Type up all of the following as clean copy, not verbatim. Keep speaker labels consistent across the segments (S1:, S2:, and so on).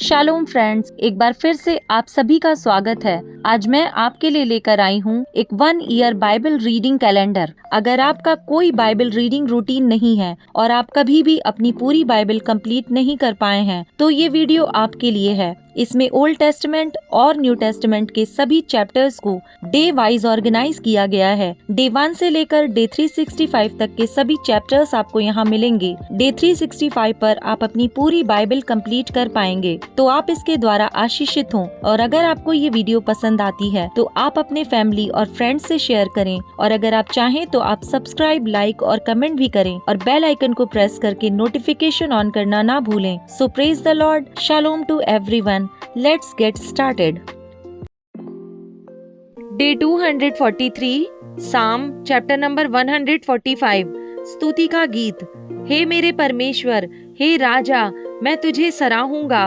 S1: Shalom friends, एक बार फिर से आप सभी का स्वागत है। आज मैं आपके लिए लेकर आई हूँ एक 1 ईयर बाइबल रीडिंग कैलेंडर। अगर आपका कोई बाइबल रीडिंग रूटीन नहीं है और आप कभी भी अपनी पूरी बाइबल कंप्लीट नहीं कर पाए हैं, तो ये वीडियो आपके लिए है। इसमें ओल्ड टेस्टमेंट और न्यू टेस्टमेंट के सभी चैप्टर्स को डे वाइज ऑर्गेनाइज किया गया है। डे 1 से लेकर डे 365 तक के सभी चैप्टर्स आपको यहाँ मिलेंगे। डे 365 पर आप अपनी पूरी बाइबल कंप्लीट कर पाएंगे, तो आप इसके द्वारा आशीषित हों। और अगर आपको ये वीडियो पसंद आती है तो आप अपने फैमिली और फ्रेंड्स से शेयर करें, और अगर आप चाहें तो आप सब्सक्राइब, लाइक और कमेंट भी करें और बेल आइकन को प्रेस करके नोटिफिकेशन ऑन करना ना भूलें। So praise the Lord, shalom to everyone. Let's get started. Day 243, Psalm chapter number 145, स्तुति का गीत। हे मेरे परमेश्वर, हे राजा, मैं तुझे सराहूंगा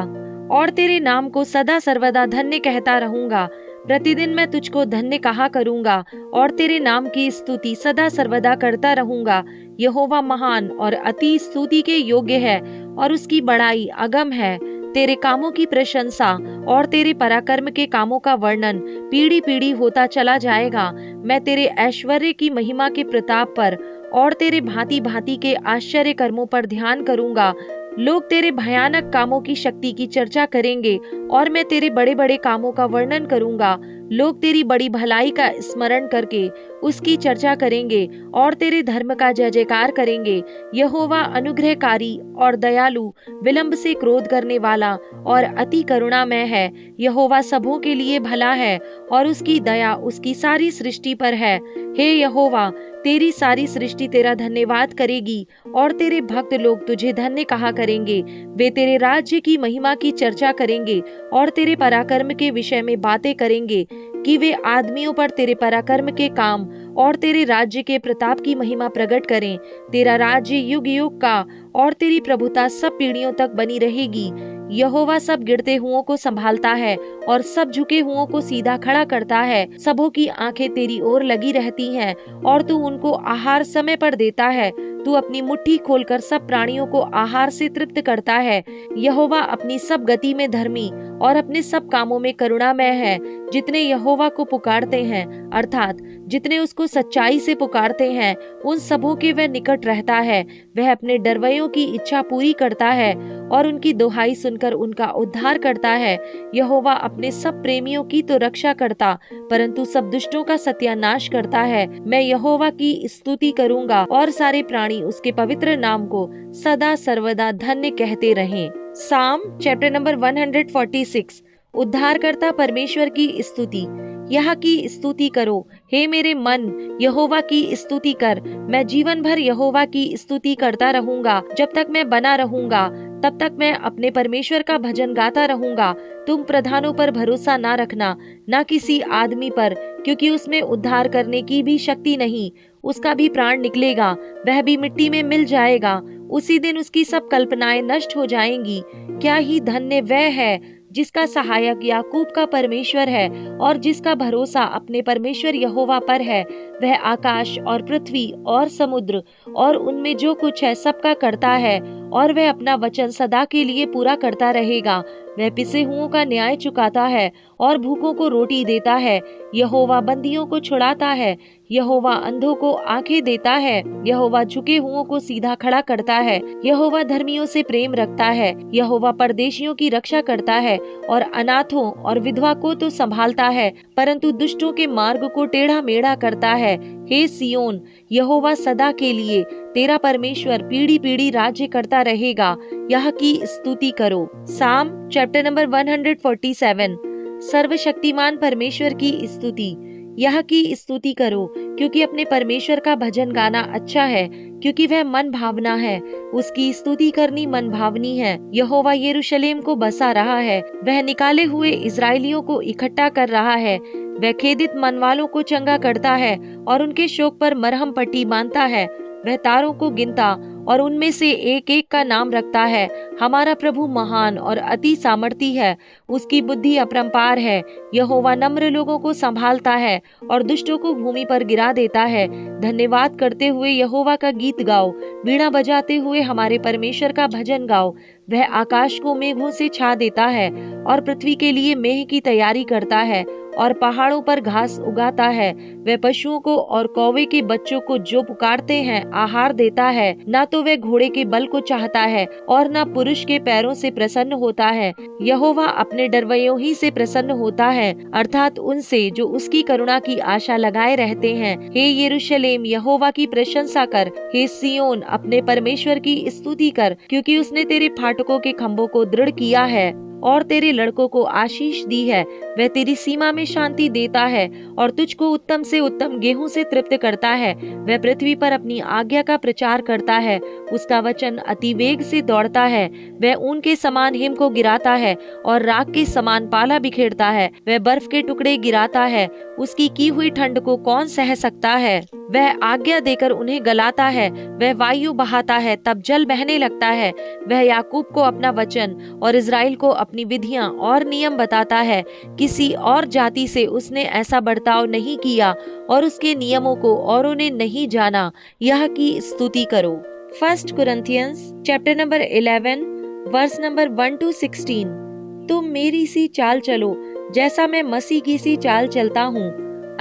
S1: और तेरे नाम को सदा सर्वदा धन्य कहता रहूंगा। प्रतिदिन मैं तुझको धन्य कहा करूंगा और तेरे नाम की स्तुति सदा सर्वदा करता रहूंगा। यहोवा महान और अति स्तुति के योग्य है और उसकी बड़ाई अगम है। तेरे कामों की प्रशंसा और तेरे पराक्रम के कामों का वर्णन पीढ़ी पीढ़ी होता चला जाएगा। मैं तेरे ऐश्वर्य की महिमा के प्रताप पर और तेरे भांति भांति के आश्चर्य कर्मों पर ध्यान करूंगा। लोग तेरे भयानक कामों की शक्ति की चर्चा करेंगे और मैं तेरे बड़े बड़े कामों का वर्णन करूंगा। लोग तेरी बड़ी भलाई का स्मरण करके उसकी चर्चा करेंगे और तेरे धर्म का जय जयकार करेंगे। यहोवा अनुग्रहकारी और दयालु, विलंब से क्रोध करने वाला और अति करुणामय है। यहोवा सबों के लिए भला है और उसकी दया उसकी सारी सृष्टि पर है। हे यहोवा, तेरी सारी सृष्टि तेरा धन्यवाद करेगी और तेरे भक्त लोग तुझे धन्य कहा करेंगे। वे तेरे राज्य की महिमा की चर्चा करेंगे और तेरे पराक्रम के विषय में बातें करेंगे कि वे आदमियों पर तेरे पराक्रम के काम और तेरे राज्य के प्रताप की महिमा प्रकट करें। तेरा राज्य युग युग का और तेरी प्रभुता सब पीढ़ियों तक बनी रहेगी। यहोवा सब गिरते हुओं को संभालता है और सब झुके हुओं को सीधा खड़ा करता है। सबों की आंखें तेरी ओर लगी रहती हैं और तू उनको आहार समय पर देता है। तू अपनी मुट्ठी खोलकर सब प्राणियों को आहार से तृप्त करता है। यहोवा अपनी सब गति में धर्मी और अपने सब कामों में करुणामय है। जितने यहोवा को पुकारते हैं, अर्थात जितने उसको सच्चाई से पुकारते हैं, उन सबों के वह निकट रहता है। वह अपने डरवैयों की इच्छा पूरी करता है और उनकी दोहाई सुनकर उनका उद्धार करता है। यहोवा अपने सब प्रेमियों की तो रक्षा करता, परंतु सब दुष्टों का सत्यानाश करता है। मैं यहोवा की स्तुति करूंगा और सारे प्राणी उसके पवित्र नाम को सदा सर्वदा धन्य कहते रहें। साम चैप्टर नंबर 146, उद्धारकर्ता परमेश्वर की स्तुति। यह की स्तुति करो, हे मेरे मन, यहोवा की स्तुति कर। मैं जीवन भर यहोवा की स्तुति करता रहूंगा। जब तक मैं बना रहूंगा तब तक मैं अपने परमेश्वर का भजन गाता रहूंगा। तुम प्रधानों पर भरोसा ना रखना, ना किसी आदमी पर, क्योंकि उसमें उद्धार करने की भी शक्ति नहीं। उसका भी प्राण निकलेगा, वह भी मिट्टी में मिल जाएगा। उसी दिन उसकी सब कल्पनाएं नष्ट हो जाएंगी। क्या ही धन्य वह है जिसका सहायक याकूब का परमेश्वर है और जिसका भरोसा अपने परमेश्वर यहोवा पर है। वह आकाश और पृथ्वी और समुद्र और उनमें जो कुछ है सबका करता है, और वह अपना वचन सदा के लिए पूरा करता रहेगा। वह पिसे हुओं का न्याय चुकाता है और भूखों को रोटी देता है। यहोवा बंदियों को छुड़ाता है। यहोवा अंधों को आंखें देता है। यहोवा झुके हुओं को सीधा खड़ा करता है। यहोवा धर्मियों से प्रेम रखता है। यहोवा परदेशियों की रक्षा करता है और अनाथों और विधवा को तो संभालता है, परंतु दुष्टों के मार्ग को टेढ़ा मेढ़ा करता है। हे सियोन, यहोवा सदा के लिए, तेरा परमेश्वर पीढ़ी पीढ़ी राज्य करता रहेगा। यह की स्तुति करो। साम चैप्टर नंबर 147, सर्वशक्तिमान परमेश्वर की स्तुति। यह की स्तुति करो, क्योंकि अपने परमेश्वर का भजन गाना अच्छा है, क्योंकि वह मन भावना है। उसकी स्तुति करनी मन भावनी है। यहोवा यरूशलेम को बसा रहा है। वह निकाले हुए इजरायलियों को इकट्ठा कर रहा है। वह खेदित मन वालों को चंगा करता है और उनके शोक पर मरहम पट्टी बांधता है। वह तारों को गिनता और उनमें से एक एक का नाम रखता है। हमारा प्रभु महान और अति सामर्थी है, उसकी बुद्धि अपरंपार है। यहोवा नम्र लोगों को संभालता है और दुष्टों को भूमि पर गिरा देता है। धन्यवाद करते हुए यहोवा का गीत गाओ, वीणा बजाते हुए हमारे परमेश्वर का भजन गाओ। वह आकाश को मेघों से छा देता है और पृथ्वी के लिए मेह की तैयारी करता है और पहाड़ों पर घास उगाता है। वह पशुओं को और कौवे के बच्चों को जो पुकारते हैं आहार देता है। ना तो वह घोड़े के बल को चाहता है और न पुरुष के पैरों से प्रसन्न होता है। यहोवा अपने डरवैयों ही से प्रसन्न होता है, अर्थात उनसे जो उसकी करुणा की आशा लगाए रहते हैं। हे यरूशलेम, यहोवा की प्रशंसा कर। हे सियोन, अपने परमेश्वर की स्तुति कर, क्योंकि उसने तेरे फाटकों के खम्भों को दृढ़ किया है और तेरे लड़कों को आशीष दी है। वह तेरी सीमा में शांति देता है और तुझको उत्तम से उत्तम गेहूं से तृप्त करता है। वह पृथ्वी पर अपनी आज्ञा का प्रचार करता है, उसका वचन अति वेग से दौड़ता है। वह ऊन के समान हिम को गिराता है और राख के समान पाला बिखेरता है। वह बर्फ के टुकड़े गिराता है, उसकी की हुई ठंड को कौन सह सकता है। वह आज्ञा देकर उन्हें गलाता है, वह वायु बहाता है तब जल बहने लगता है। वह याकूब को अपना वचन और इज़राइल को अपनी विधियां और नियम बताता है। किसी और जाति से उसने ऐसा बर्ताव नहीं किया और उसके नियमों को औरों ने नहीं जाना। यह की स्तुति करो। 1 Corinthians chapter number 11 verse number 1 to 16। तुम मेरी सी चाल चलो जैसा मैं मसीह की सी चाल चलता हूँ।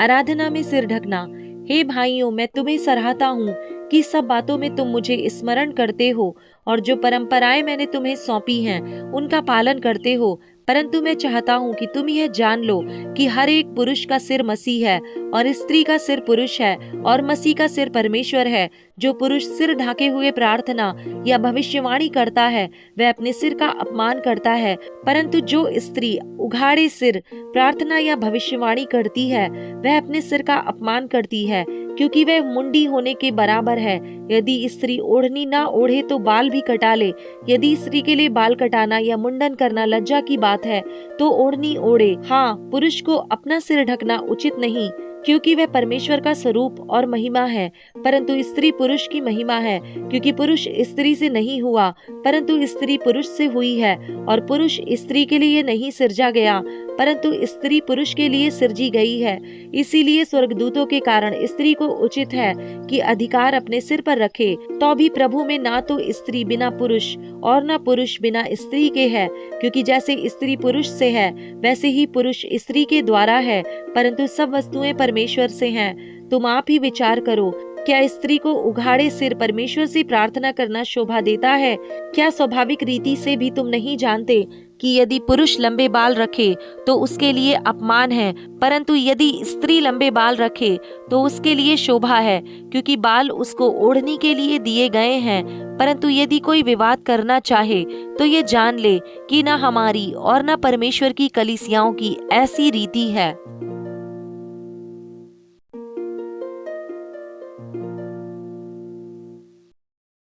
S1: आराधना में सिर ढकना। हे भाइयों, मैं तुम्हें सराहता हूँ कि सब बातों में तुम मुझे स्मरण करते हो और जो परंपराएं मैंने तुम्हें सौंपी हैं उनका पालन करते हो। परंतु मैं चाहता हूँ कि तुम यह जान लो कि हर एक पुरुष का सिर मसीह है और स्त्री का सिर पुरुष है और मसीह का सिर परमेश्वर है। जो पुरुष सिर ढाके हुए प्रार्थना या भविष्यवाणी करता है वह अपने सिर का अपमान करता है, परंतु जो स्त्री उघाड़े सिर प्रार्थना या भविष्यवाणी करती है वह अपने सिर का अपमान करती है, क्योंकि वह मुंडी होने के बराबर है। यदि स्त्री ओढ़नी ना ओढ़े तो बाल भी कटा ले। यदि स्त्री के लिए बाल कटाना या मुंडन करना लज्जा की बात है तो ओढ़नी ओढ़े। हाँ, पुरुष को अपना सिर ढकना उचित नहीं, क्योंकि वह परमेश्वर का स्वरूप और महिमा है, परंतु स्त्री पुरुष की महिमा है। क्योंकि पुरुष स्त्री से नहीं हुआ, परंतु स्त्री पुरुष से हुई है, और पुरुष स्त्री के लिए नहीं सिरजा गया, परंतु स्त्री पुरुष के लिए सिरजी गई है। इसीलिए स्वर्गदूतों के कारण स्त्री को उचित है कि अधिकार अपने सिर पर रखे। तो भी प्रभु में ना तो स्त्री बिना पुरुष और ना पुरुष बिना स्त्री के है, क्योंकि जैसे स्त्री पुरुष से है वैसे ही पुरुष स्त्री के द्वारा है, परंतु सब वस्तुएं परमेश्वर से हैं। तुम आप ही विचार करो, क्या स्त्री को उघाड़े सिर परमेश्वर से प्रार्थना करना शोभा देता है? क्या स्वाभाविक रीति से भी तुम नहीं जानते कि यदि पुरुष लंबे बाल रखे तो उसके लिए अपमान है, परंतु यदि स्त्री लंबे बाल रखे तो उसके लिए शोभा है, क्योंकि बाल उसको ओढ़ने के लिए दिए गए हैं। परंतु यदि कोई विवाद करना चाहे तो ये जान ले कि न हमारी और न परमेश्वर की कलीसियाओं की ऐसी रीति है।